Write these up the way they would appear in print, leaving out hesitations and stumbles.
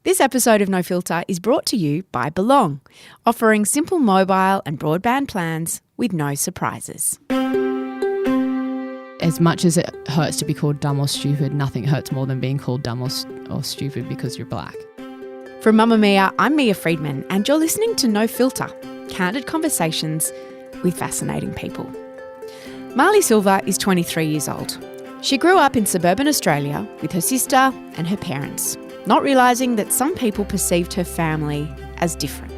This episode of No Filter is brought to you by Belong, offering simple mobile and broadband plans with no surprises. As much as it hurts to be called dumb or stupid, nothing hurts more than being called dumb or stupid because you're black. From Mamma Mia, I'm Mia Friedman, and you're listening to No Filter, candid conversations with fascinating people. Marlee Silva is 23 years old. She grew up in suburban Australia with her sister and her parents, not realising that some people perceived her family as different.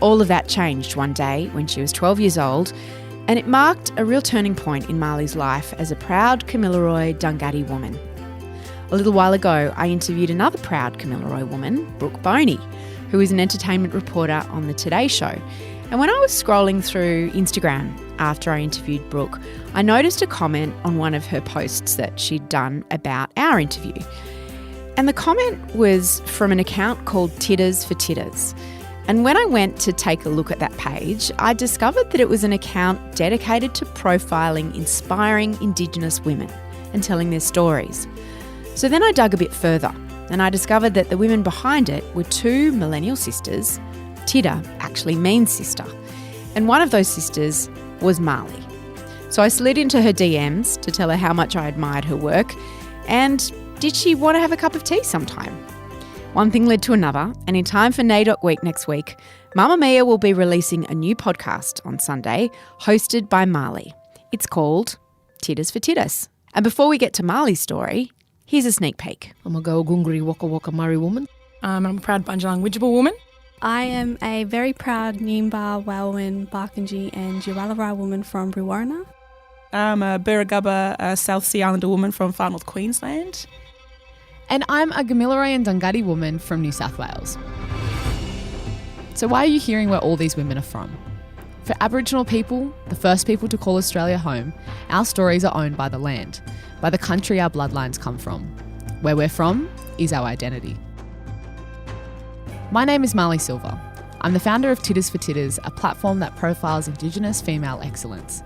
All of that changed one day when she was 12 years old, and it marked a real turning point in Marlee's life as a proud Kamilaroi Dunghutti woman. A little while ago, I interviewed another proud Kamilaroi woman, Brooke Boney, who is an entertainment reporter on the Today Show. And when I was scrolling through Instagram after I interviewed Brooke, I noticed a comment on one of her posts that she'd done about our interview. And the comment was from an account called Tiddas for Tiddas. And when I went to take a look at that page, I discovered that it was an account dedicated to profiling inspiring Indigenous women and telling their stories. So then I dug a bit further and I discovered that the women behind it were two millennial sisters. Tidda actually means sister. And one of those sisters was Marlee. So I slid into her DMs to tell her how much I admired her work and did she want to have a cup of tea sometime? One thing led to another, and in time for NAIDOC Week next week, Mamma Mia will be releasing a new podcast on Sunday, hosted by Marlee. It's called Tiddas for Tiddas. And before we get to Marlee's story, here's a sneak peek. I'm a Gunghutti Waka Waka Murray woman. I'm a proud Bunjalung Widjabal woman. I am a very proud Niimba, Walwyn, Barkindji and Yirralurra woman from Brewarrina. I'm a Birragubba, South Sea Islander woman from Far North Queensland. And I'm a Kamilaroi and Dunghutti woman from New South Wales. So why are you hearing where all these women are from? For Aboriginal people, the first people to call Australia home, our stories are owned by the land, by the country our bloodlines come from. Where we're from is our identity. My name is Marlee Silva. I'm the founder of Tiddas for Tiddas, a platform that profiles Indigenous female excellence.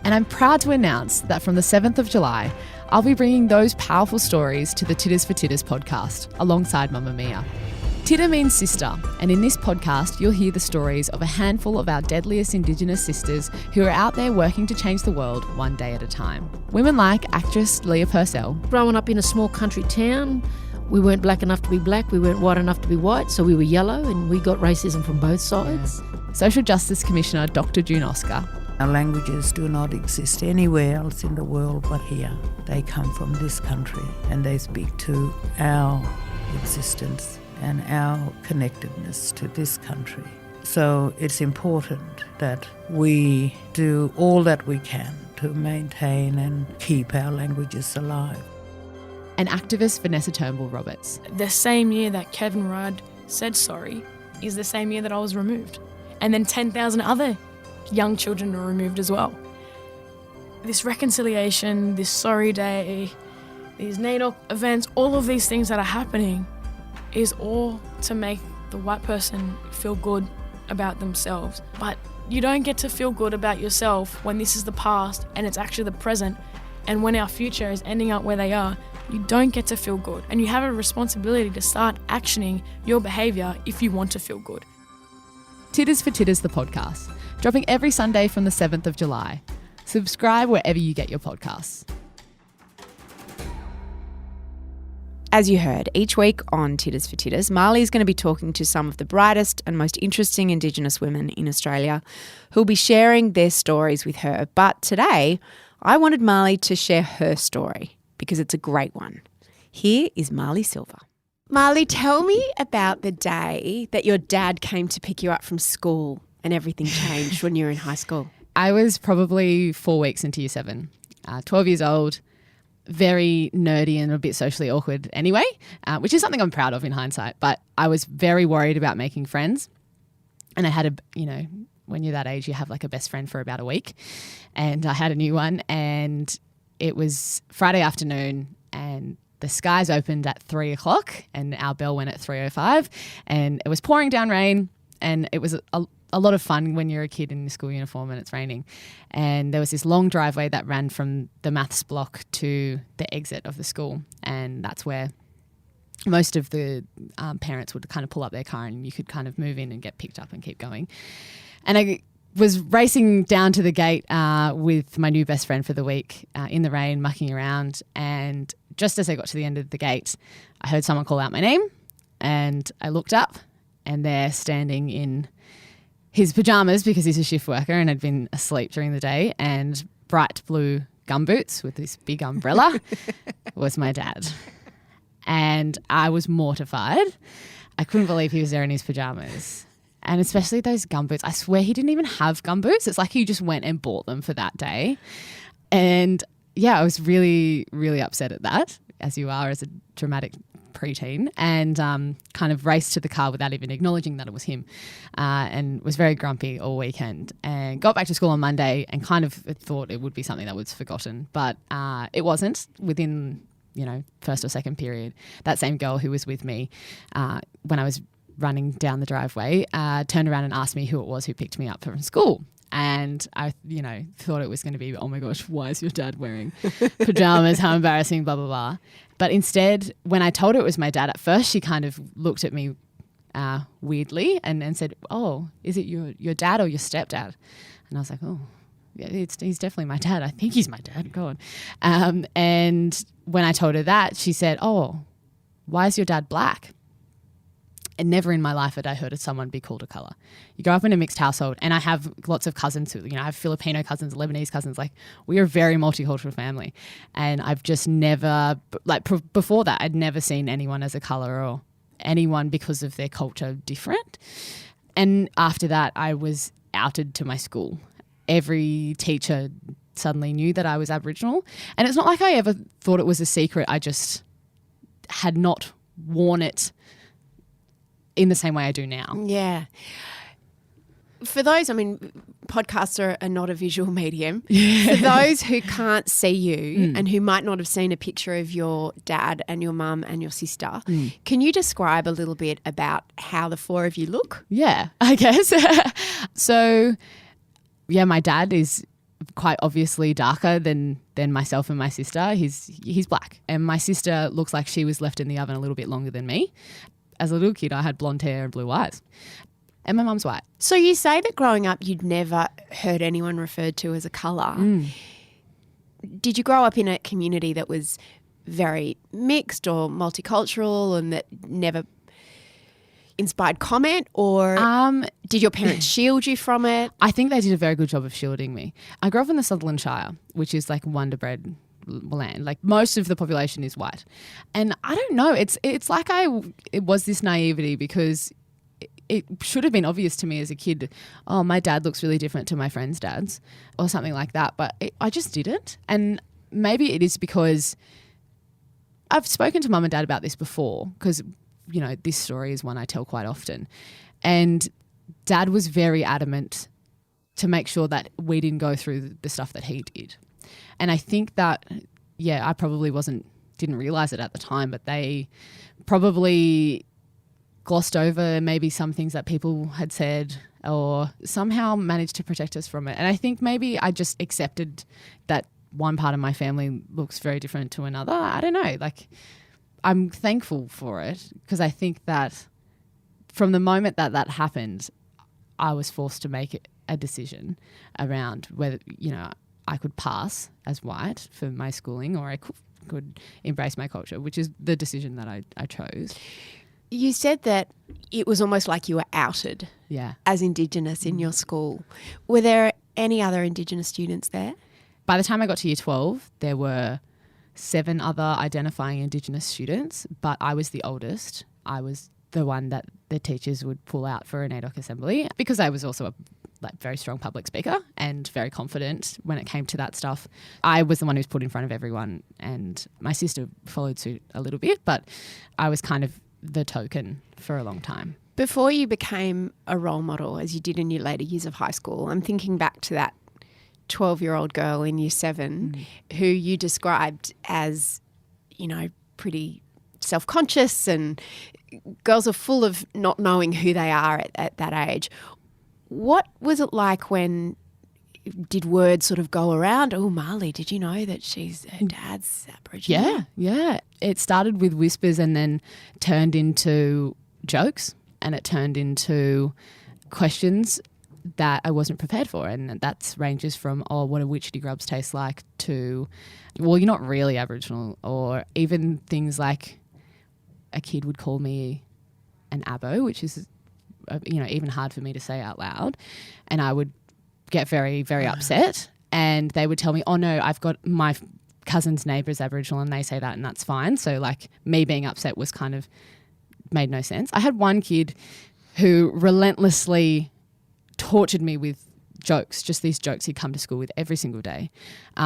And I'm proud to announce that from the 7th of July, I'll be bringing those powerful stories to the Tiddas for Tiddas podcast, alongside Mamma Mia. Tidda means sister, and in this podcast, you'll hear the stories of a handful of our deadliest Indigenous sisters who are out there working to change the world one day at a time. Women like actress Leah Purcell. Growing up in a small country town, we weren't black enough to be black, we weren't white enough to be white, so we were yellow and we got racism from both sides. Yeah. Social Justice Commissioner Dr. June Oscar. Our languages do not exist anywhere else in the world but here. They come from this country and they speak to our existence and our connectedness to this country. So it's important that we do all that we can to maintain and keep our languages alive. And activist Vanessa Turnbull Roberts. The same year that Kevin Rudd said sorry is the same year that I was removed. And then 10,000 other young children were removed as well. This reconciliation, this sorry day, these NAIDOC events, all of these things that are happening is all to make the white person feel good about themselves. But you don't get to feel good about yourself when this is the past and it's actually the present, and when our future is ending up where they are, you don't get to feel good. And you have a responsibility to start actioning your behaviour if you want to feel good. Tiddas for Tiddas, the podcast, dropping every Sunday from the 7th of July. Subscribe wherever you get your podcasts. As you heard, each week on Tiddas for Tiddas, Marlee is going to be talking to some of the brightest and most interesting Indigenous women in Australia who'll be sharing their stories with her. But today, I wanted Marlee to share her story because it's a great one. Here is Marlee Silva. Marlee, tell me about the day that your dad came to pick you up from school and everything changed when you were in high school. I was probably 4 weeks into year 7, 12 years old, very nerdy and a bit socially awkward anyway, which is something I'm proud of in hindsight. But I was very worried about making friends. And I had when you're that age, you have like a best friend for about a week. And I had a new one, and it was Friday afternoon, and the skies opened at 3 o'clock and our bell went at 3:05, and it was pouring down rain, and it was a lot of fun when you're a kid in your school uniform and it's raining. And there was this long driveway that ran from the maths block to the exit of the school, and that's where most of the parents would kind of pull up their car and you could kind of move in and get picked up and keep going. And I was racing down to the gate with my new best friend for the week in the rain, mucking around. And just as I got to the end of the gate, I heard someone call out my name and I looked up and there standing in his pajamas because he's a shift worker and had been asleep during the day and bright blue gumboots with this big umbrella was my dad. And I was mortified. I couldn't believe he was there in his pajamas. And especially those gumboots. I swear he didn't even have gumboots. It's like he just went and bought them for that day. And yeah, I was really, really upset at that, as you are as a dramatic preteen, and kind of raced to the car without even acknowledging that it was him, and was very grumpy all weekend and got back to school on Monday and kind of thought it would be something that was forgotten. But it wasn't. Within, first or second period, that same girl who was with me when I was running down the driveway turned around and asked me who it was who picked me up from school. And I, thought it was going to be, oh my gosh, why is your dad wearing pajamas? How embarrassing, blah, blah, blah. But instead, when I told her it was my dad, at first she kind of looked at me weirdly and said, oh, is it your dad or your stepdad? And I was like, oh, yeah, he's definitely my dad. I think he's my dad. God. And when I told her that, she said, oh, why is your dad black? And never in my life had I heard of someone be called a colour. You grow up in a mixed household, and I have lots of cousins who, I have Filipino cousins, Lebanese cousins. Like, we are a very multicultural family. And I've just never, before that, I'd never seen anyone as a colour or anyone because of their culture different. And after that, I was outed to my school. Every teacher suddenly knew that I was Aboriginal. And it's not like I ever thought it was a secret. I just had not worn it in the same way I do now. Yeah. For those, podcasts are not a visual medium. For those who can't see you and who might not have seen a picture of your dad and your mum and your sister, can you describe a little bit about how the four of you look? Yeah, I guess. So, yeah, my dad is quite obviously darker than myself and my sister. He's black. And my sister looks like she was left in the oven a little bit longer than me. As a little kid, I had blonde hair and blue eyes. And my mum's white. So you say that growing up you'd never heard anyone referred to as a colour. Did you grow up in a community that was very mixed or multicultural and that never inspired comment, or did your parents shield you from it? I think they did a very good job of shielding me. I grew up in the Sutherland Shire, which is like Wonder Bread land. Like, most of the population is white. And I don't know, it's like it was this naivety because it should have been obvious to me as a kid, oh, my dad looks really different to my friends' dads or something like that. But I just didn't. And maybe it is because I've spoken to mum and dad about this before because, this story is one I tell quite often. And dad was very adamant to make sure that we didn't go through the stuff that he did. And I think that, I probably didn't realise it at the time, but they probably glossed over maybe some things that people had said or somehow managed to protect us from it. And I think maybe I just accepted that one part of my family looks very different to another. I don't know. Like, I'm thankful for it because I think that from the moment that happened, I was forced to make a decision around whether, I could pass as white for my schooling or I could embrace my culture, which is the decision that I chose. You said that it was almost like you were outed as Indigenous in your school. Were there any other Indigenous students there? By the time I got to year 12, there were 7 other identifying Indigenous students, but I was the oldest. I was the one that the teachers would pull out for an ADOC assembly because I was also a very strong public speaker and very confident when it came to that stuff. I was the one who was put in front of everyone, and my sister followed suit a little bit, but I was kind of the token for a long time. Before you became a role model, as you did in your later years of high school, I'm thinking back to that 12-year-old girl in year 7 who you described as, pretty self-conscious, and girls are full of not knowing who they are at that age. What was it like when did word sort of go around? Oh, Marlee, did you know that her dad's Aboriginal? Yeah. It started with whispers and then turned into jokes, and it turned into questions that I wasn't prepared for, and that ranges from, oh, what do witchetty grubs taste like, to, well, you're not really Aboriginal, or even things like a kid would call me an abo, which is, even hard for me to say out loud, and I would get very, very upset, and they would tell me, oh no, I've got my cousin's neighbour's Aboriginal and they say that and that's fine. So like me being upset was kind of made no sense. I had one kid who relentlessly tortured me with jokes, just these jokes he'd come to school with every single day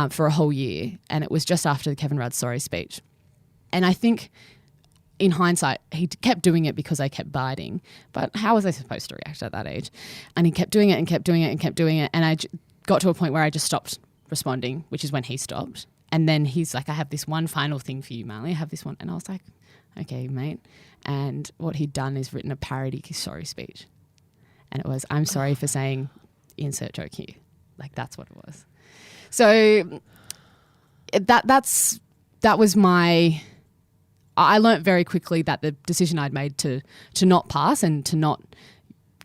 for a whole year, and it was just after the Kevin Rudd sorry speech. And I think in hindsight, he kept doing it because I kept biting. But how was I supposed to react at that age? And he kept doing it and kept doing it and kept doing it. And I got to a point where I just stopped responding, which is when he stopped. And then he's like, I have this one final thing for you, Marlee. I have this one. And I was like, okay, mate. And what he'd done is written a parody sorry speech. And it was, I'm sorry for saying insert joke here. Like, that's what it was. So that was my... I learnt very quickly that the decision I'd made to not pass and to not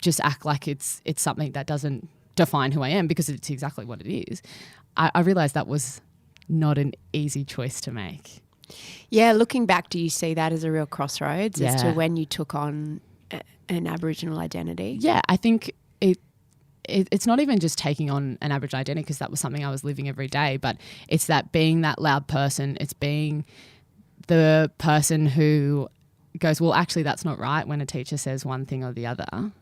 just act like it's something that doesn't define who I am, because it's exactly what it is. I realised that was not an easy choice to make. Yeah, looking back, do you see that as a real crossroads as to when you took on an Aboriginal identity? Yeah, I think it's not even just taking on an Aboriginal identity, because that was something I was living every day, but it's that being that loud person, it's being the person who goes, well, actually that's not right when a teacher says one thing or the other,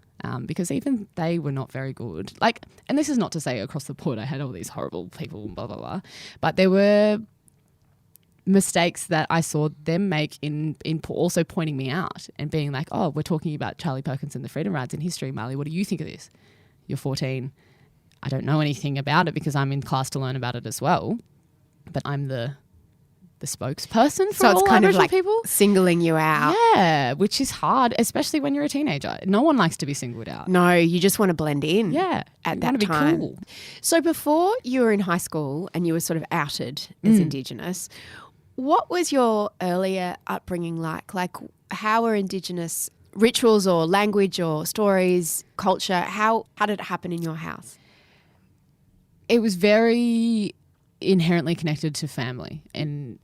because even they were not very good. Like, and this is not to say across the board I had all these horrible people, blah, blah, blah, but there were mistakes that I saw them make in also pointing me out and being like, oh, we're talking about Charlie Perkins and the Freedom Rides in history, Marlee, what do you think of this? You're 14. I don't know anything about it because I'm in class to learn about it as well, but I'm the spokesperson for all Aboriginal people. Singling you out. Yeah, which is hard, especially when you're a teenager. No one likes to be singled out. No, you just want to blend in. Yeah, at you that want to time. be cool. So before you were in high school and you were sort of outed as Indigenous, what was your earlier upbringing like? Like, how were Indigenous rituals or language or stories, culture, how did it happen in your house? It was very inherently connected to family and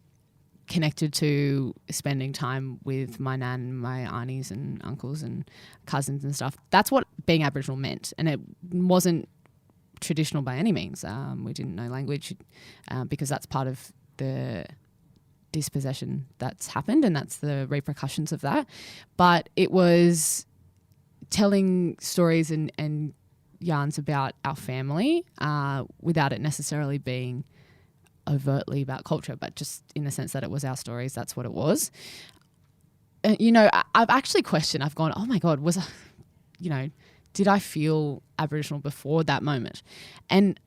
connected to spending time with my nan, my aunties and uncles and cousins and stuff. That's what being Aboriginal meant, and it wasn't traditional by any means. We didn't know language because that's part of the dispossession that's happened, and that's the repercussions of that. But it was telling stories and yarns about our family without it necessarily being overtly about culture, but just in the sense that it was our stories. That's what it was. I've actually questioned, I've gone, oh my God, was I, did I feel Aboriginal before that moment? And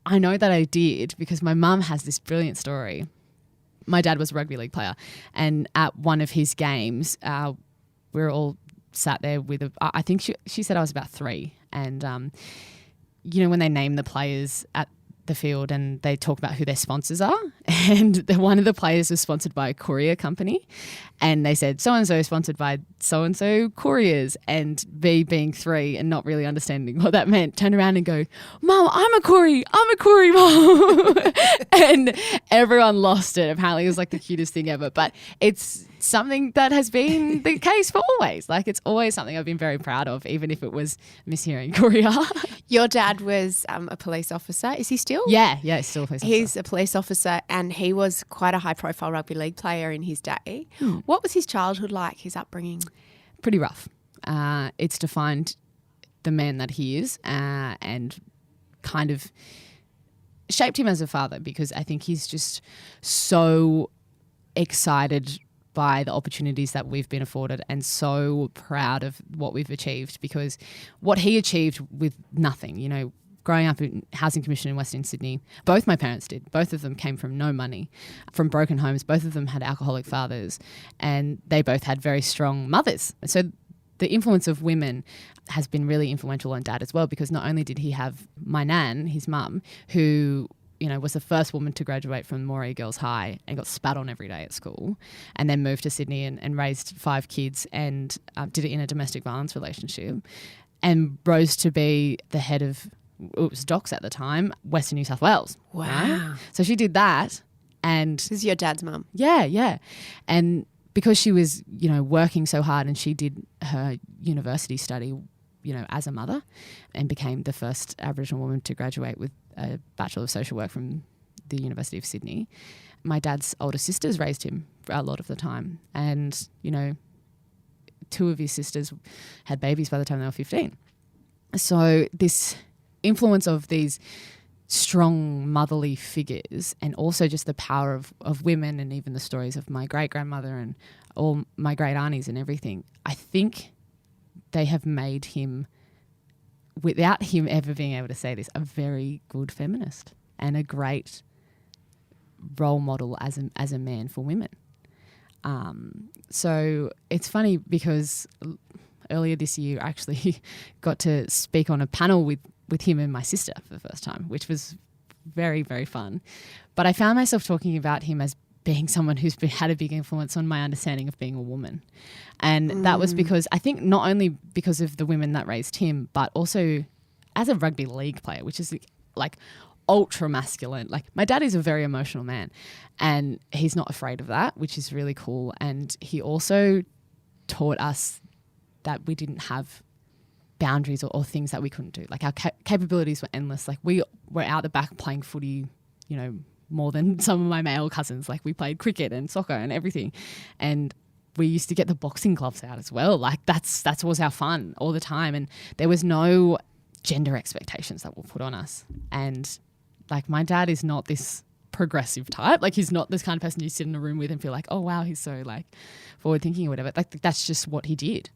I know that I did, because my mum has this brilliant story. My dad was a rugby league player, and at one of his games, we were all sat there with I think she said I was about 3, and when they name the players at the field and they talk about who their sponsors are, and one of the players was sponsored by a courier company, and they said so-and-so sponsored by so-and-so couriers, and me being 3 and not really understanding what that meant, turn around and go, Mum, I'm a courier, Mum. And everyone lost it. Apparently it was like the cutest thing ever, but it's something that has been the case for always. Like, it's always something I've been very proud of, even if it was mishearing courier. Your dad was a police officer. Is he still? Yeah, he's still a police officer. He's a police officer, and he was quite a high-profile rugby league player in his day. What was his childhood like, his upbringing? Pretty rough. It's defined the man that he is and kind of shaped him as a father, because I think he's just so excited by the opportunities that we've been afforded and so proud of what we've achieved, because what he achieved with nothing, growing up in Housing Commission in Western Sydney, both my parents did. Both of them came from no money, from broken homes. Both of them had alcoholic fathers, and they both had very strong mothers. So the influence of women, has been really influential on Dad as well, because not only did he have my nan, his mum, who, you know, was the first woman to graduate from Moree Girls High and got spat on every day at school, and then moved to Sydney and raised 5 kids and did it in a domestic violence relationship, and rose to be the head of, it was DOCS at the time, Western New South Wales. Wow. Right? So she did that. And This is your dad's mum. yeah. And because she was, you know, working so hard, and she did her university study, you know, as a mother, and became the first Aboriginal woman to graduate with a Bachelor of Social Work from the University of Sydney. My dad's older sisters raised him for a lot of the time. And, you know, 2 of his sisters had babies by the time they were 15. So this influence of these strong motherly figures, and also just the power of women, and even the stories of my great-grandmother and all my great-aunties and everything, I think they have made him, without him ever being able to say this, a very good feminist and a great role model as a man for women. So it's funny because earlier this year I actually got to speak on a panel with him and my sister for the first time, which was very, very fun. But I found myself talking about him as being someone who's had a big influence on my understanding of being a woman. And that was because, I think, not only because of the women that raised him, but also as a rugby league player, which is like ultra masculine. Like, my dad is a very emotional man, and he's not afraid of that, which is really cool. And he also taught us that we didn't have boundaries or things that we couldn't do. Like, our capabilities were endless. Like, we were out the back playing footy, you know, more than some of my male cousins. Like, we played cricket and soccer and everything. And we used to get the boxing gloves out as well. Like, that was our fun all the time. And there was no gender expectations that were put on us. And like, my dad is not this progressive type. Like, he's not this kind of person you sit in a room with and feel like, oh wow, he's so like forward thinking or whatever. Like, that's just what he did.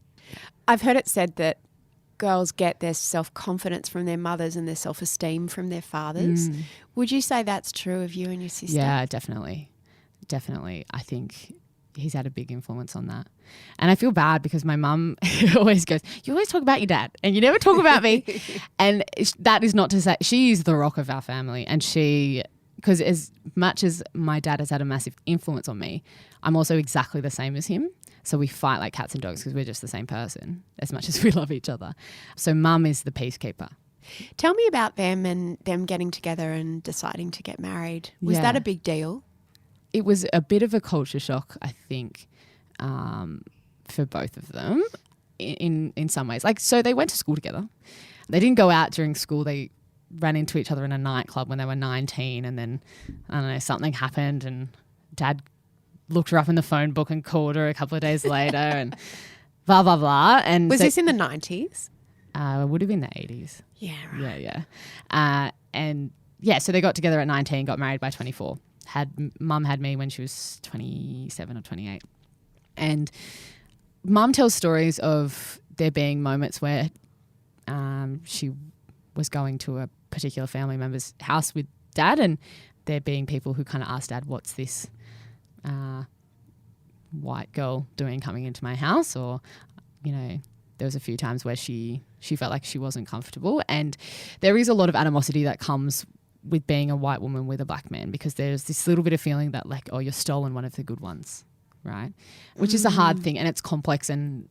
I've heard it said that girls get their self-confidence from their mothers and their self-esteem from their fathers. Would you say that's true of you and your sister? Yeah, definitely. Definitely. I think he's had a big influence on that. And I feel bad because my mum always goes, you always talk about your dad and you never talk about me. And that is not to say, she is the rock of our family. And because as much as my dad has had a massive influence on me, I'm also exactly the same as him. So we fight like cats and dogs because we're just the same person as much as we love each other. So mum is the peacekeeper. Tell me about them and them getting together and deciding to get married. Was that a big deal? It was a bit of a culture shock, I think, for both of them in some ways. Like, so they went to school together. They didn't go out during school. They ran into each other in a nightclub when they were 19, and then, I don't know, something happened and Dad looked her up in the phone book and called her a couple of days later and blah, blah, blah. And was this in the 90s? It would have been the 80s. Yeah, right. Yeah. And yeah, so they got together at 19, got married by 24. Mum had me when she was 27 or 28. And Mum tells stories of there being moments where she was going to a particular family member's house with Dad, and there being people who kind of asked Dad, what's this white girl doing coming into my house? Or, you know, there was a few times where she felt like she wasn't comfortable. And there is a lot of animosity that comes with being a white woman with a black man, because there's this little bit of feeling that like, oh, you're stolen one of the good ones, right? Which is a hard thing, and it's complex, and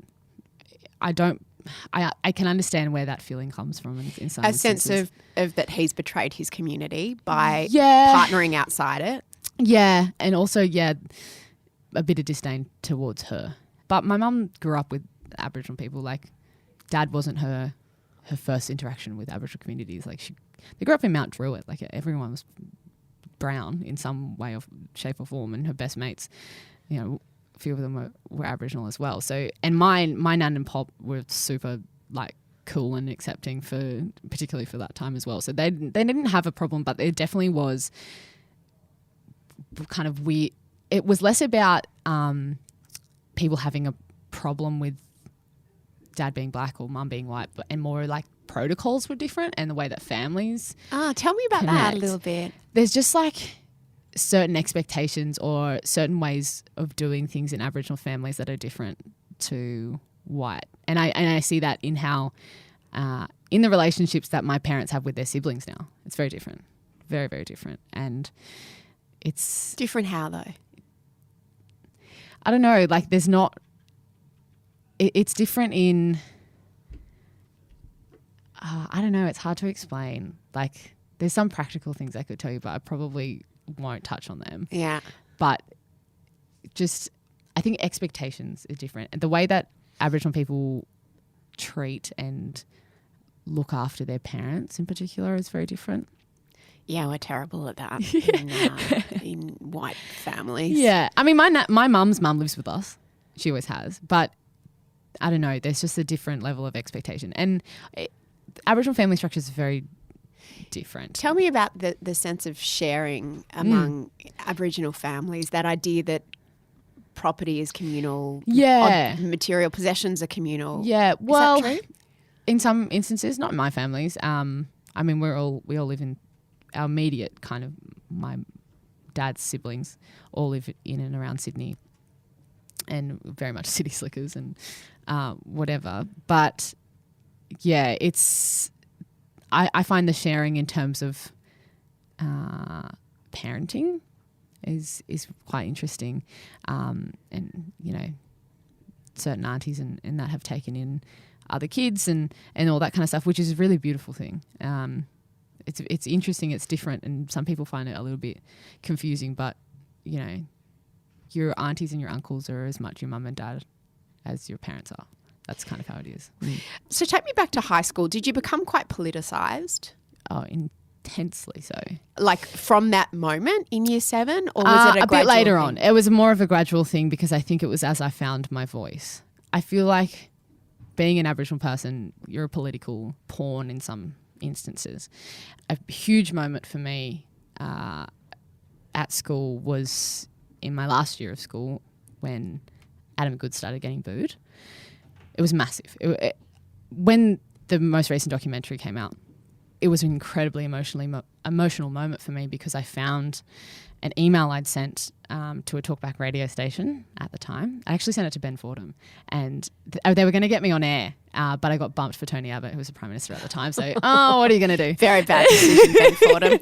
I can understand where that feeling comes from in some instances. A sense of that he's betrayed his community by partnering outside it. Yeah, and also, a bit of disdain towards her. But my mum grew up with Aboriginal people. Like, Dad wasn't her first interaction with Aboriginal communities. Like, they grew up in Mount Druitt. Like, everyone was brown in some way or shape or form, and her best mates, you know, a few of them were Aboriginal as well. So, and my nan and pop were super like cool and accepting particularly for that time as well. So they didn't have a problem, but there definitely was kind of weird. It was less about people having a problem with Dad being black or Mum being white, and more like protocols were different and the way that families tell me about that a little bit. There's just like certain expectations or certain ways of doing things in Aboriginal families that are different to white. And I see that in how, in the relationships that my parents have with their siblings now. It's very different. Very, very different. And it's... Different how, though? I don't know. Like, there's not... It's different in... I don't know. It's hard to explain. Like, there's some practical things I could tell you, but I probably won't touch on them. Yeah. But just, I think expectations are different. And the way that Aboriginal people treat and look after their parents in particular is very different. Yeah, we're terrible at that in white families. Yeah. I mean, my mum's mum lives with us. She always has. But I don't know. There's just a different level of expectation. And Aboriginal family structure is very different. Tell me about the sense of sharing among Aboriginal families, that idea that property is communal, material possessions are communal. Yeah, well, is that true? In some instances, not in my families. I mean, we all live in our immediate kind of, my dad's siblings all live in and around Sydney, and very much city slickers and whatever. But yeah, I find the sharing in terms of parenting is quite interesting. And, you know, certain aunties and that have taken in other kids and all that kind of stuff, which is a really beautiful thing. It's interesting, it's different, and some people find it a little bit confusing, but, you know, your aunties and your uncles are as much your mum and dad as your parents are. That's kind of how it is. So take me back to high school. Did you become quite politicised? Oh, intensely so. Like from that moment in year 7, or was it a bit later on? thing? It was more of a gradual thing, because I think it was as I found my voice. I feel like being an Aboriginal person, you're a political pawn in some instances. A huge moment for me at school was in my last year of school, when Adam Good started getting booed. It was massive. When the most recent documentary came out, it was an incredibly emotional moment for me, because I found an email I'd sent to a talkback radio station at the time. I actually sent it to Ben Fordham, and they were going to get me on air, but I got bumped for Tony Abbott, who was the Prime Minister at the time. So, what are you going to do? Very bad decision, Ben Fordham.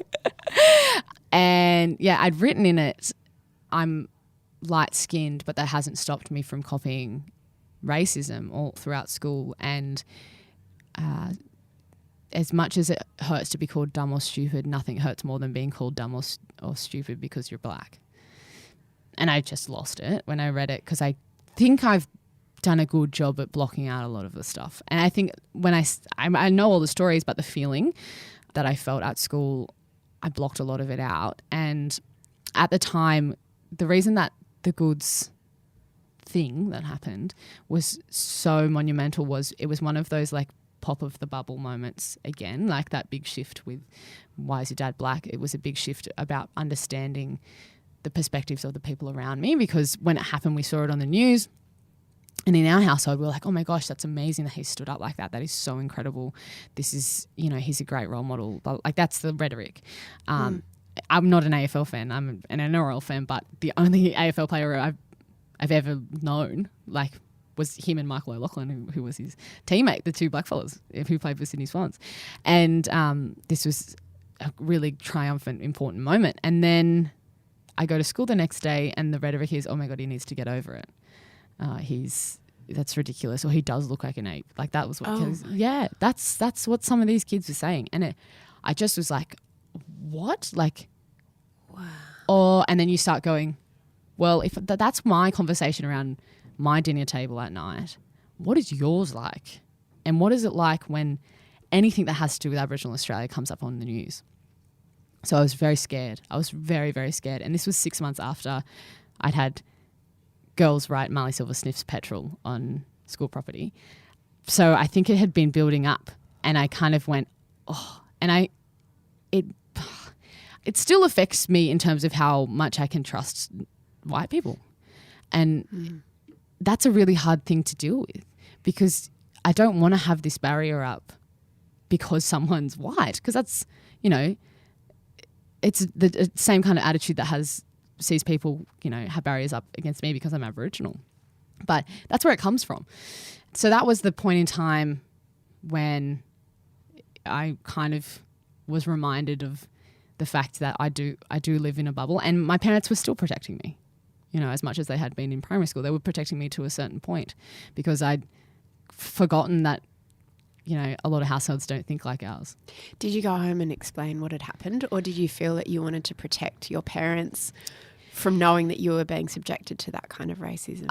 And yeah, I'd written in it, I'm light-skinned, but that hasn't stopped me from copying racism all throughout school. And as much as it hurts to be called dumb or stupid, nothing hurts more than being called dumb or stupid because you're black. And I just lost it when I read it, because I think I've done a good job at blocking out a lot of the stuff. And I think when I know all the stories, but the feeling that I felt at school, I blocked a lot of it out. And at the time, the reason that the Goods thing that happened was so monumental was it was one of those like pop of the bubble moments again, like that big shift with why is your dad black? It was a big shift about understanding the perspectives of the people around me, because when it happened, we saw it on the news. And in our household, we were like, oh my gosh, that's amazing that he stood up like that. That is so incredible. This is, you know, he's a great role model. But like, that's the rhetoric. I'm not an AFL fan. I'm an NRL fan, but the only AFL player I've ever known, like, was him and Michael O'Loughlin, who was his teammate, the two blackfellas who played for Sydney Swans. And this was a really triumphant, important moment. And then I go to school the next day and the rhetoric is, oh my God, he needs to get over it. That's ridiculous, or he does look like an ape. Like that was what that's what some of these kids were saying. And I just was like, what? Like, wow. And then you start going, well, if that's my conversation around my dinner table at night, what is yours like? And what is it like when anything that has to do with Aboriginal Australia comes up on the news? So I was very scared. I was very, very scared. And this was 6 months after I'd had girls write Marlee Silva sniffs petrol on school property. So I think it had been building up, and I kind of went, oh, and it still affects me in terms of how much I can trust white people. And that's a really hard thing to deal with, because I don't want to have this barrier up because someone's white, because that's, you know, it's the same kind of attitude that sees people, you know, have barriers up against me because I'm Aboriginal. But that's where it comes from. So that was the point in time when I kind of was reminded of the fact that I do live in a bubble, and my parents were still protecting me. You know, as much as they had been in primary school, they were protecting me to a certain point because I'd forgotten that, you know, a lot of households don't think like ours. Did you go home and explain what had happened, or did you feel that you wanted to protect your parents from knowing that you were being subjected to that kind of racism?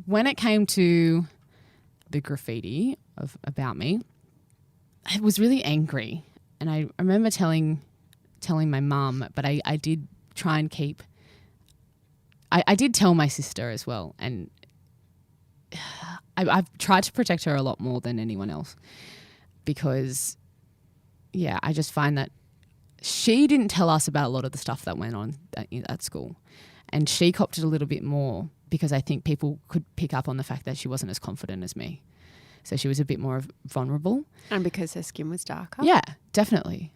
When it came to the graffiti about me, I was really angry. And I remember telling my mum, but I did try and keep... I did tell my sister as well, and I've tried to protect her a lot more than anyone else because, yeah, I just find that she didn't tell us about a lot of the stuff that went on at school, and she copped it a little bit more because I think people could pick up on the fact that she wasn't as confident as me. So she was a bit more vulnerable. And because her skin was darker? Yeah, definitely.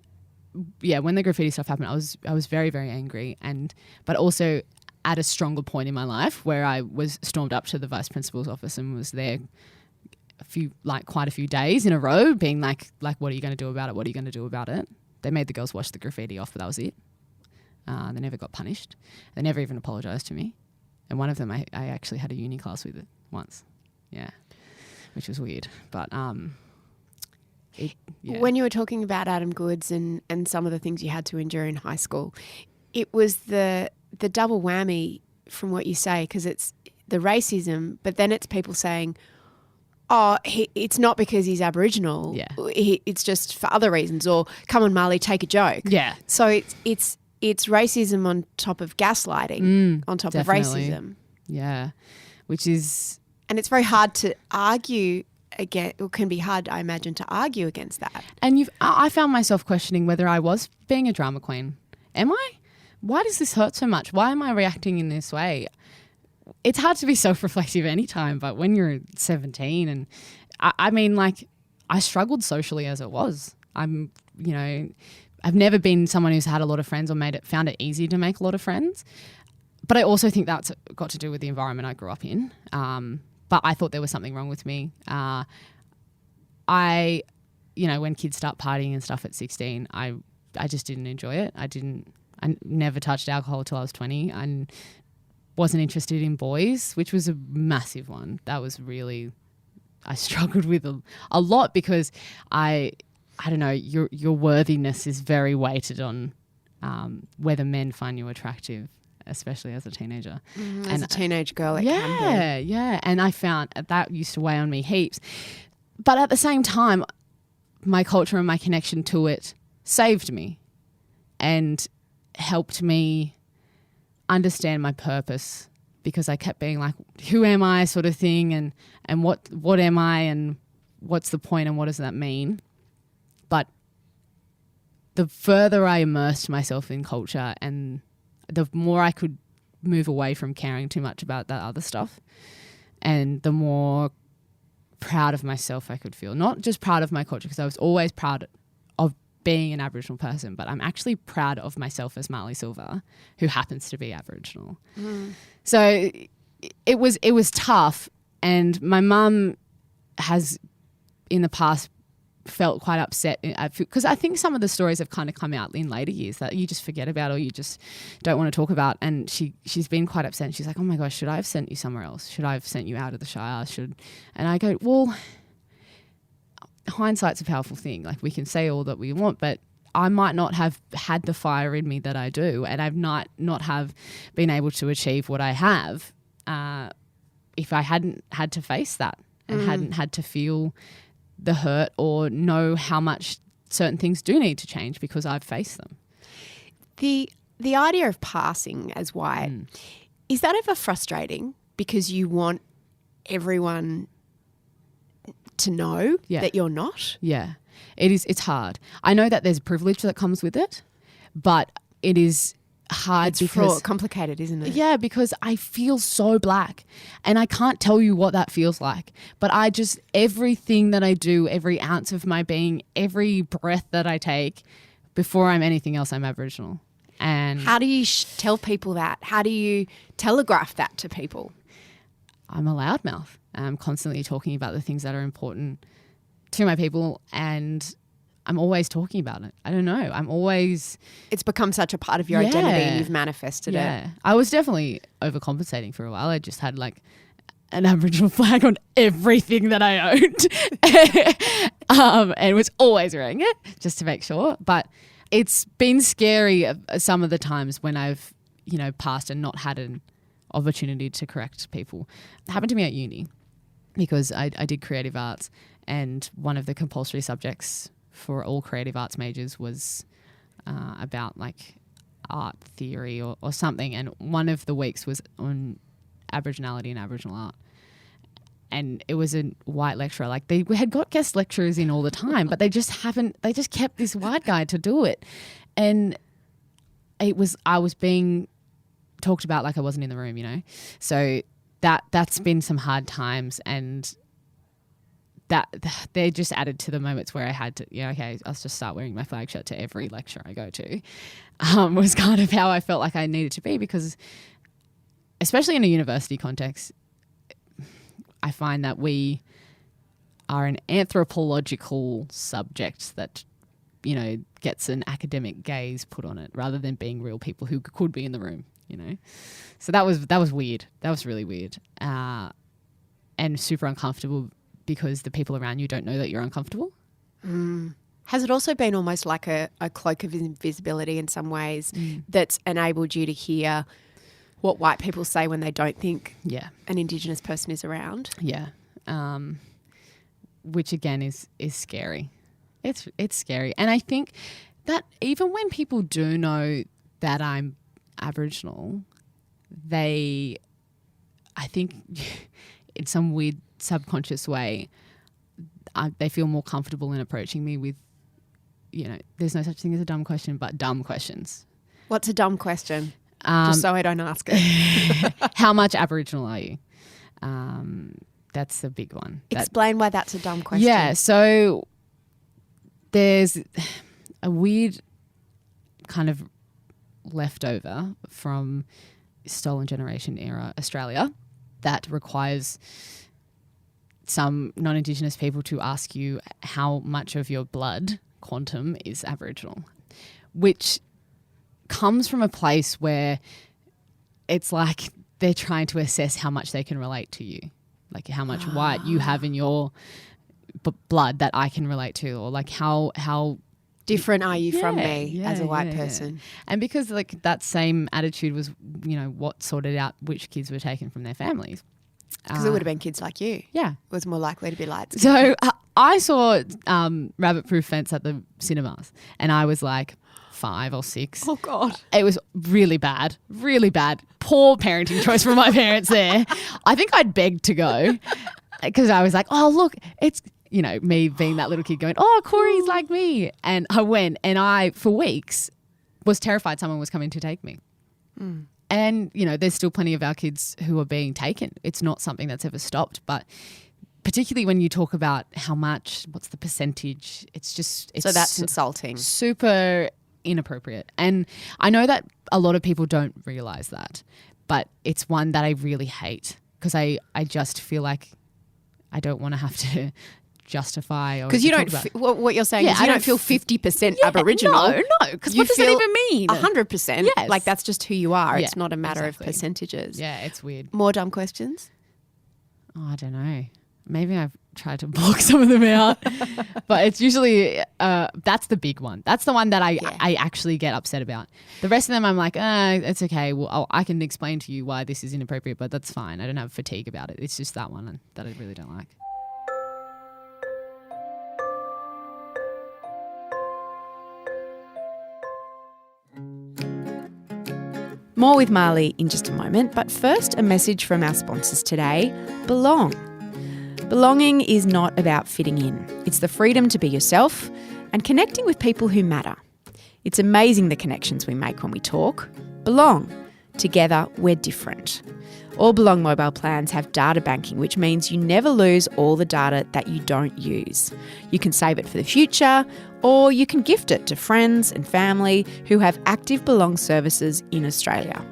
Yeah, when the graffiti stuff happened, I was very, very angry, but also at a stronger point in my life where I was stormed up to the vice principal's office and was there quite a few days in a row being like, what are you going to do about it? What are you going to do about it? They made the girls wash the graffiti off, but that was it. They never got punished. They never even apologised to me. And one of them I actually had a uni class with once. Yeah, which was weird. But when you were talking about Adam Goods and some of the things you had to endure in high school, it was the double whammy from what you say, because it's the racism, but then it's people saying, it's not because he's Aboriginal. Yeah. It's just for other reasons, or come on, Marlee, take a joke. Yeah. So it's racism on top of gaslighting, on top definitely. of racism. Yeah, which is... And it's very hard to argue against, or can be hard, I imagine, to argue against that. And I found myself questioning whether I was being a drama queen. Am I? Why does this hurt so much? Why am I reacting in this way? It's hard to be self-reflective anytime, but when you're 17 and I mean, like, I struggled socially as it was. I've never been someone who's had a lot of friends or found it easy to make a lot of friends. But I also think that's got to do with the environment I grew up in. But I thought there was something wrong with me. When kids start partying and stuff at 16, I just didn't enjoy it. I never touched alcohol till I was 20. I wasn't interested in boys, which was a massive one. That was really, I struggled with a lot because I don't know, your worthiness is very weighted on whether men find you attractive, especially as a teenager. As a teenage girl, it can be. Yeah. And I found that used to weigh on me heaps. But at the same time, my culture and my connection to it saved me and helped me understand my purpose, because I kept being like, who am I sort of thing, and what am I, and what's the point, and what does that mean? But the further I immersed myself in culture and the more I could move away from caring too much about that other stuff, and the more proud of myself I could feel. Not just proud of my culture, because I was always proud of being an Aboriginal person, but I'm actually proud of myself as Marlee Silva, who happens to be Aboriginal. So it was tough, and my mum has in the past felt quite upset because I think some of the stories have kind of come out in later years that you just forget about or you just don't want to talk about, and she's been quite upset, and she's like, oh my gosh, should I have sent you somewhere else? Should I have sent you out of the Shire? And I go, well, hindsight's a powerful thing. Like, we can say all that we want, but I might not have had the fire in me that I do, and I've not have been able to achieve what I have if I hadn't had to face that and hadn't had to feel the hurt or know how much certain things do need to change because I've faced them. The idea of passing as white, is that ever frustrating because you want everyone to know that you're not? Yeah, it is. It's hard. I know that there's privilege that comes with it, but it is hard because complicated, isn't it? Yeah, because I feel so black and I can't tell you what that feels like, but everything that I do, every ounce of my being, every breath that I take, before I'm anything else, I'm Aboriginal. And how do you tell people that? How do you telegraph that to people? I'm a loudmouth. constantly talking about the things that are important to my people, and I'm always talking about it. I don't know. It's become such a part of your identity. You've manifested it. I was definitely overcompensating for a while. I just had like an Aboriginal flag on everything that I owned and was always wearing it just to make sure. But it's been scary some of the times when I've, passed and not had an opportunity to correct people. It happened to me at uni because I did creative arts, and one of the compulsory subjects for all creative arts majors was about like art theory or something, and one of the weeks was on Aboriginality and Aboriginal art. And it was a white lecturer. Like, they had got guest lecturers in all the time, but they just kept this white guy to do it. And I was being talked about like I wasn't in the room, So that's been some hard times, and that they just added to the moments where I had to, okay, I'll just start wearing my flag shirt to every lecture I go to, was kind of how I felt like I needed to be, because especially in a university context, I find that we are an anthropological subject that, gets an academic gaze put on it rather than being real people who could be in the room, So that was weird. That was really weird, and super uncomfortable, because the people around you don't know that you're uncomfortable. Has it also been almost like a cloak of invisibility in some ways that's enabled you to hear what white people say when they don't think an Indigenous person is around? Yeah. Which again is scary. It's scary. And I think that even when people do know that I'm Aboriginal, I think in some weird subconscious way, they feel more comfortable in approaching me with, there's no such thing as a dumb question, but dumb questions. What's a dumb question? Just so I don't ask it. How much Aboriginal are you? That's the big one. Explain why that's a dumb question. Yeah, so there's a weird kind of leftover from stolen generation era Australia that requires some non-Indigenous people to ask you how much of your blood quantum is Aboriginal, which comes from a place where it's like they're trying to assess how much they can relate to you, like how much white you have in your blood that I can relate to, or like how different are you from me as a white person. Yeah. And because like that same attitude was, what sorted out which kids were taken from their families. Because it would have been kids like you. Yeah. Was more likely to be light skinned. So I saw Rabbit-Proof Fence at the cinemas, and I was like 5 or 6. Oh, God. It was really bad, really bad. Poor parenting choice from my parents there. I think I'd begged to go because I was like, oh, look, it's, me being that little kid going, oh, Corey's like me. And I went, and I, for weeks, was terrified someone was coming to take me. And, there's still plenty of our kids who are being taken. It's not something that's ever stopped. But particularly when you talk about how much, what's the percentage, it's so that's insulting. Super inappropriate. And I know that a lot of people don't realise that, but it's one that I really hate, because I just feel like I don't want to have to justify. Because you don't, what you're saying is you don't feel 50% Aboriginal. No, because what does that even mean? 100%. Yes. Like that's just who you are. Yeah, it's not a matter exactly. of percentages. Yeah, it's weird. More dumb questions? Oh, I don't know. Maybe I've tried to block some of them out. But it's usually, that's the big one. That's the one that I actually get upset about. The rest of them I'm like, it's okay. Well, I can explain to you why this is inappropriate, but that's fine. I don't have fatigue about it. It's just that one that I really don't like. More with Marlee in just a moment, but first a message from our sponsors today, Belong. Belonging is not about fitting in. It's the freedom to be yourself and connecting with people who matter. It's amazing the connections we make when we talk. Belong. Together, we're different. All Belong mobile plans have data banking, which means you never lose all the data that you don't use. You can save it for the future, or you can gift it to friends and family who have active Belong services in Australia.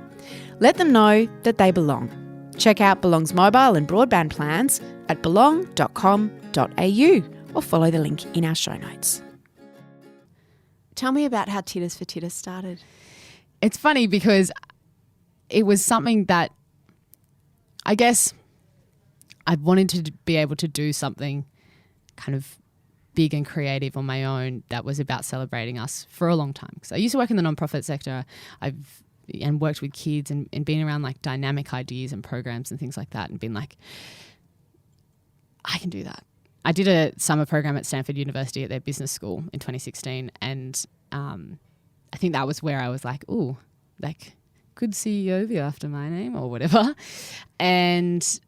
Let them know that they belong. Check out Belong's mobile and broadband plans at belong.com.au or follow the link in our show notes. Tell me about how Tiddas for Tiddas started. It's funny because it was something that I guess I wanted to be able to do something kind of big and creative on my own that was about celebrating us for a long time. Because I used to work in the nonprofit sector. And worked with kids and been around like dynamic ideas and programs and things like that and been like, I can do that. I did a summer program at Stanford University at their business school in 2016 and I think that was where I was like, ooh, like could CEO be after my name or whatever. And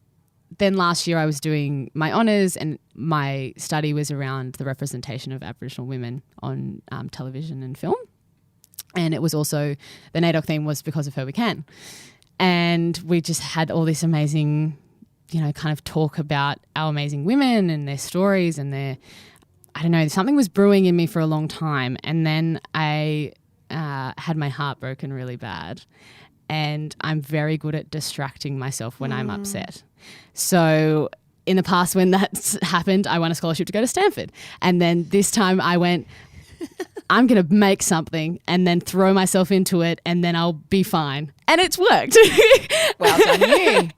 then last year I was doing my honours and my study was around the representation of Aboriginal women on television and film. And it was also, the NAIDOC theme was Because of Her We Can. And we just had all this amazing, kind of talk about our amazing women and their stories and their, I don't know, something was brewing in me for a long time. And then I had my heart broken really bad. And I'm very good at distracting myself when I'm upset. So in the past when that's happened, I won a scholarship to go to Stanford. And then this time I went, I'm going to make something and then throw myself into it and then I'll be fine. And it's worked. Well done you.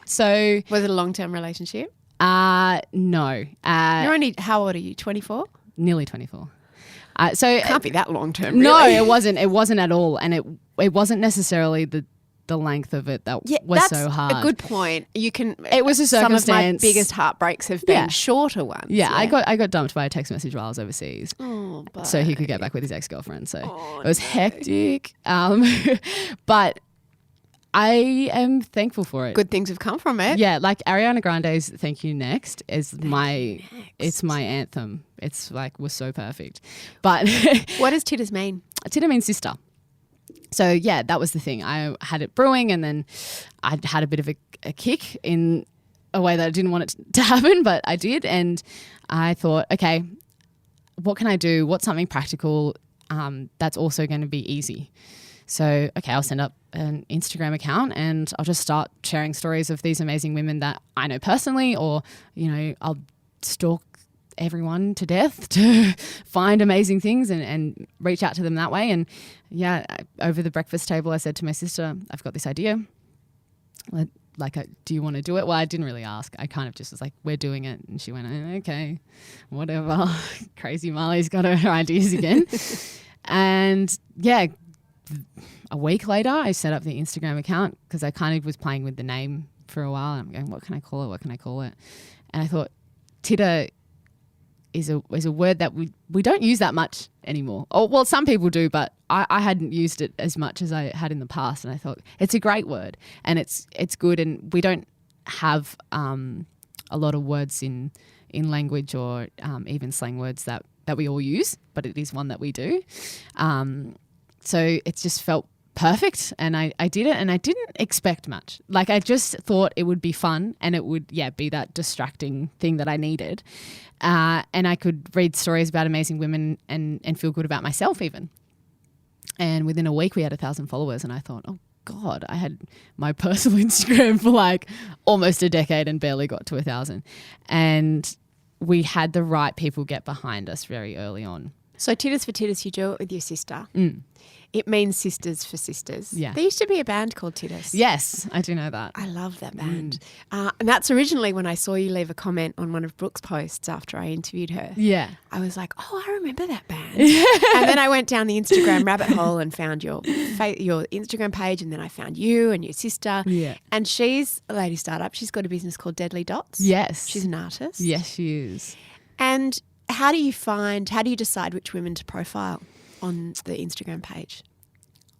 So was it a long-term relationship? No. You're only, how old are you, 24? Nearly 24. So it can't be that long-term, really. No, it wasn't. It wasn't at all. And it wasn't necessarily the length of it that was so hard. A good point. You can. It was a circumstance. Some of my biggest heartbreaks have been shorter ones. Yeah, I got dumped by a text message while I was overseas. Oh, so he could get back with his ex-girlfriend. So it was hectic. But I am thankful for it. Good things have come from it. Yeah, like Ariana Grande's "Thank You Next" is it's my anthem. It's like was so perfect. But what does Tiddas mean? Tidda means sister. So, yeah, that was the thing. I had it brewing and then I had a bit of a kick in a way that I didn't want it to happen, but I did. And I thought, okay, what can I do? What's something practical that's also going to be easy? So, okay, I'll send up an Instagram account and I'll just start sharing stories of these amazing women that I know personally or, I'll stalk everyone to death to find amazing things and reach out to them that way. And yeah, over the breakfast table, I said to my sister, I've got this idea. Do you want to do it? Well, I didn't really ask. I kind of just was like, we're doing it. And she went, okay, whatever. Crazy Marlee's got her ideas again. And yeah, a week later, I set up the Instagram account because I kind of was playing with the name for a while. And I'm going, what can I call it? What can I call it? And I thought, Tidda is a word that we don't use that much anymore. Oh, well, some people do, but I hadn't used it as much as I had in the past. And I thought it's a great word and it's good. And we don't have a lot of words in language or even slang words that we all use, but it is one that we do. So it just felt perfect and I did it and I didn't expect much. Like I just thought it would be fun and it would, be that distracting thing that I needed. And I could read stories about amazing women and feel good about myself even. And within a week we had 1,000 followers and I thought, oh God, I had my personal Instagram for like almost a decade and barely got to 1,000. And we had the right people get behind us very early on. So Tiddas for Tiddas, you do it with your sister. It means sisters for sisters. Yeah. There used to be a band called Tiddas. Yes, I do know that. I love that band. And that's originally when I saw you leave a comment on one of Brooke's posts after I interviewed her. Yeah. I was like, oh, I remember that band. And then I went down the Instagram rabbit hole and found your Instagram page and then I found you and your sister. Yeah. And she's a lady startup. She's got a business called Deadly Dots. Yes. She's an artist. Yes, she is. And how do you decide which women to profile on the Instagram page?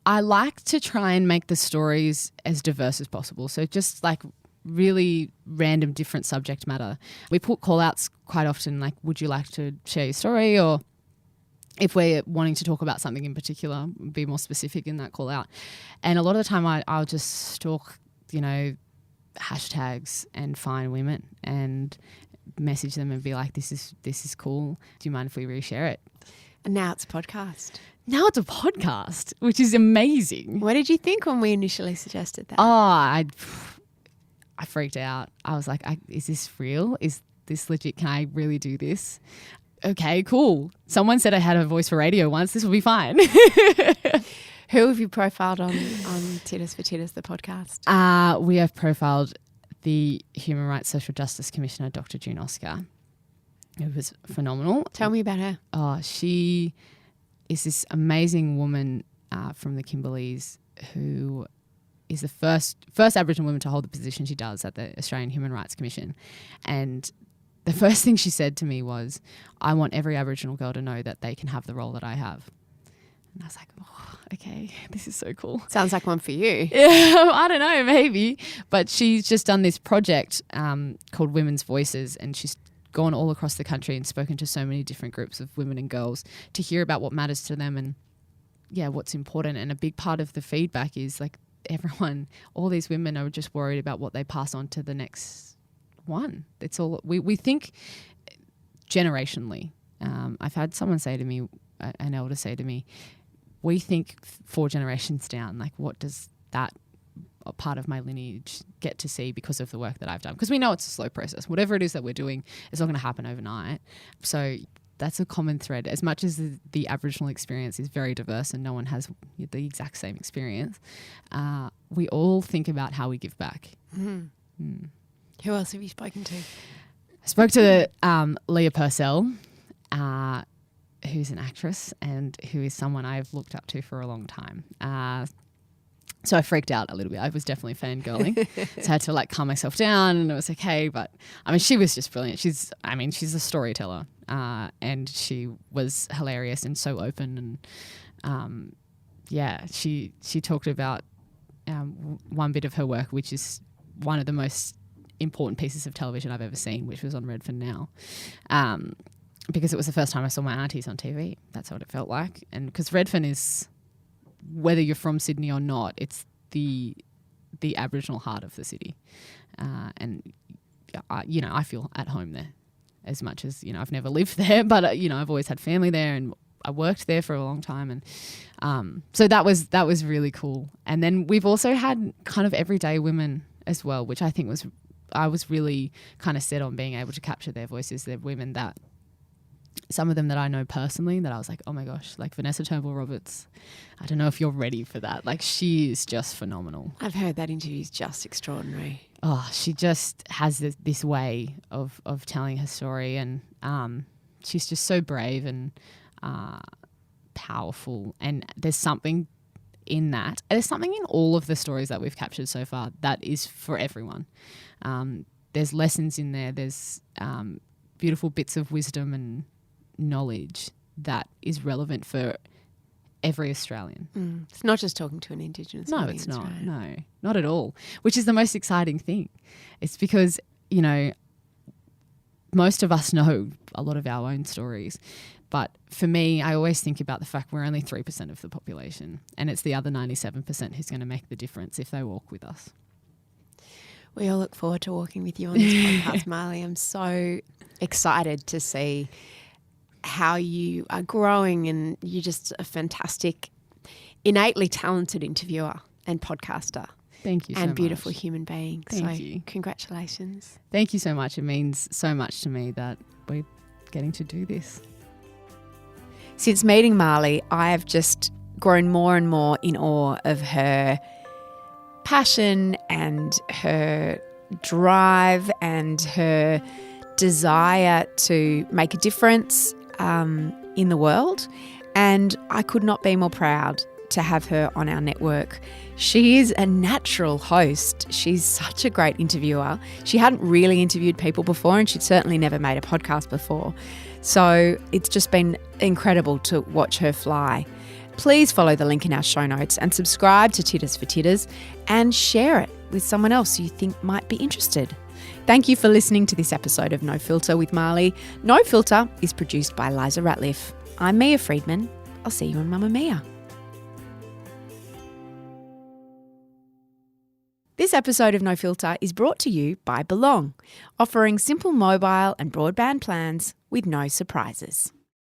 I like to try and make the stories as diverse as possible. So just like really random different subject matter. We put call outs quite often like, would you like to share your story? Or if we're wanting to talk about something in particular, be more specific in that call out. And a lot of the time I'll just stalk, hashtags and find women and message them and be like, this is cool. Do you mind if we reshare it? And now it's a podcast. Now it's a podcast, which is amazing. What did you think when we initially suggested that? Oh, I freaked out. I was like, is this real? Is this legit? Can I really do this? Okay, cool. Someone said I had a voice for radio once. This will be fine. Who have you profiled on Tiddas for Tiddas, the podcast? We have profiled the Human Rights Social Justice Commissioner, Dr. June Oscar. It was phenomenal. Tell me about her. Oh, she is this amazing woman from the Kimberleys who is the first Aboriginal woman to hold the position she does at the Australian Human Rights Commission. And the first thing she said to me was, I want every Aboriginal girl to know that they can have the role that I have. And I was like, oh, okay, this is so cool. Sounds like one for you. Yeah, I don't know, maybe. But she's just done this project called Women's Voices, and she's gone all across the country and spoken to so many different groups of women and girls to hear about what matters to them and, yeah, what's important. And a big part of the feedback is like everyone, all these women are just worried about what they pass on to the next one. It's all we think generationally. I've had someone say to me, an elder say to me, we think 4 generations down, like what does that part of my lineage get to see because of the work that I've done? Because we know it's a slow process. Whatever it is that we're doing, it's not going to happen overnight. So that's a common thread. As much as the Aboriginal experience is very diverse and no one has the exact same experience, we all think about how we give back. Who else have you spoken to? I spoke to Leah Purcell, who's an actress and who is someone I've looked up to for a long time. So I freaked out a little bit. I was definitely fangirling. So I had to like calm myself down and it was okay. But I mean, she was just brilliant. She's a storyteller and she was hilarious and so open. And she talked about one bit of her work, which is one of the most important pieces of television I've ever seen, which was on Redfern Now. Because it was the first time I saw my aunties on TV. That's what it felt like. And because Redfern is, whether you're from Sydney or not, it's the Aboriginal heart of the city. And I feel at home there as much as, I've never lived there, but, I've always had family there and I worked there for a long time. And so that was really cool. And then we've also had kind of everyday women as well, which I think I was really kind of set on being able to capture their voices. They're women that, some of them that I know personally that I was like, oh my gosh, like Vanessa Turnbull-Roberts. I don't know if you're ready for that. Like she is just phenomenal. I've heard that interview is just extraordinary. Oh, she just has this way of telling her story and she's just so brave and powerful. And there's something in that. There's something in all of the stories that we've captured so far that is for everyone. There's lessons in there. There's beautiful bits of wisdom and knowledge that is relevant for every Australian. It's not just talking to an Indigenous. No, it's not. No, not at all. Which is the most exciting thing. It's because, most of us know a lot of our own stories. But for me, I always think about the fact we're only 3% of the population and it's the other 97% who's going to make the difference if they walk with us. We all look forward to walking with you on this podcast, Marlee. I'm so excited to see how you are growing and you're just a fantastic, innately talented interviewer and podcaster. Thank you so much. And beautiful human being. Thank you. Congratulations. Thank you so much. It means so much to me that we're getting to do this. Since meeting Marlee, I have just grown more and more in awe of her passion and her drive and her desire to make a difference in the world. And I could not be more proud to have her on our network. She is a natural host. She's such a great interviewer. She hadn't really interviewed people before and she'd certainly never made a podcast before. So it's just been incredible to watch her fly. Please follow the link in our show notes and subscribe to Tiddas for Tiddas and share it with someone else you think might be interested. Thank you for listening to this episode of No Filter with Marlee. No Filter is produced by Liza Ratliff. I'm Mia Friedman. I'll see you on Mamma Mia. This episode of No Filter is brought to you by Belong, offering simple mobile and broadband plans with no surprises.